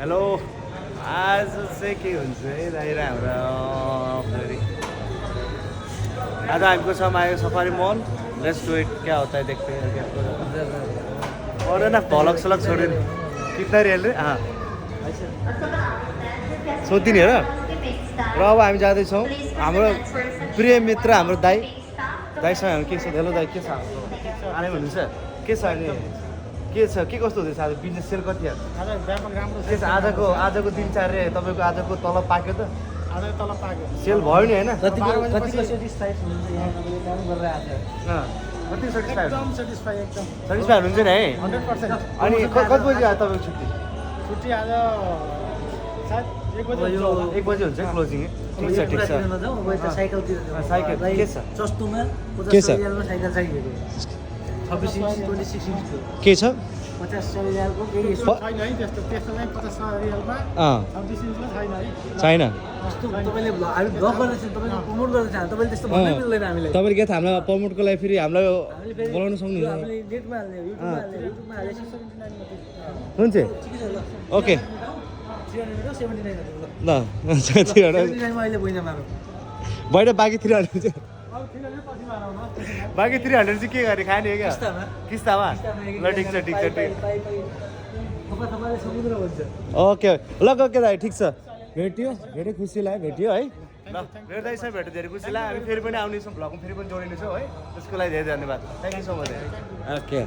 Hello आज चाहिँ के हुन्छ है दाइ र हाम्रो फेरि आज हामीको छमा आयो safari mall let's do it क्या होता है देखते हैं और ना भलक सलक छोडेर कितना रियल रे सोधिदिने हेर र अब हामी जाँदैछौँ हाम्रो प्रिय मित्र हाम्रो दाइसँग हामी के छ हेलो दाइ के छ आने भन्नुहुन्छ के छ अनि के छ के कस्तो हुँदैछ आज बिजनेस सेल कति आज व्यापार राम्रो के छ आजको दिनचर्या तपाईँको आजको तलब पाक्यो त आज तल पाक्यो सेल भयो नि होइन कतिको सेटिस्फाइड हुनुहुन्छ यहाँ तपाईँले काम गरेर आएको कति सेटिस्फाइड एकदम सेटिस्फाई एकदम सेटिस्फाइड हुन्छ नि है 100%। अनि कति बजी आयो तपाईँको छुट्टी छुट्टी आज सायद 1 बजे हुन्छ होला। 1 बजी हुन्छ क्लोजिङ ठिक छ ठिक छ साइकलतिर साइकल के छ सस्तोमा के छ? 50 रियालमा साइकल चाहिएको 26 इन्चको के छ 50 रियालको केही छैन है त्यस्तो त्यस्तो नै 50 रियलमा अँ 26 इन्चमा छैन है छैन कस्तो तपाईँले हामी ब्लग गर्दैछ तपाईँले प्रमोट गर्दैछ तपाईँले त्यस्तो भन्नै मिल्दैन हामीलाई तपाईँले के थाहा हामीलाई प्रमोटको लागि फेरि हामीलाई हामीले फेरि बोलाउन सक्नुहुन्छ हामीले नेटमा हाल्ने युट्युबमा हाल्ने 79 मात्रै हुन्छ ठिकै छ ल ओके 300 79 ल 79 मा अहिले बहिना मारौँ बाहिर बाँकी 300 चाहिँ अब किनभने पछि मारौँ न बाँकी 300 चाहिँ के गर्ने खाने हो क्या किस्तामा किस्तामा ल ठिक छ ठिक छ ठिक तपाईँले समुद्र भन्छ ओके ल ओके दाइ ठिक छ भेट्यो धेरै खुसी लाग्यो भेट्यो है ल भेट्दैछ भेट्यो धेरै खुसी लाग्यो हामी फेरि पनि आउनेछौँ भ्लगमा फेरि पनि जोडिनेछौँ है त्यसको लागि धेरै धन्यवाद thank you so much okay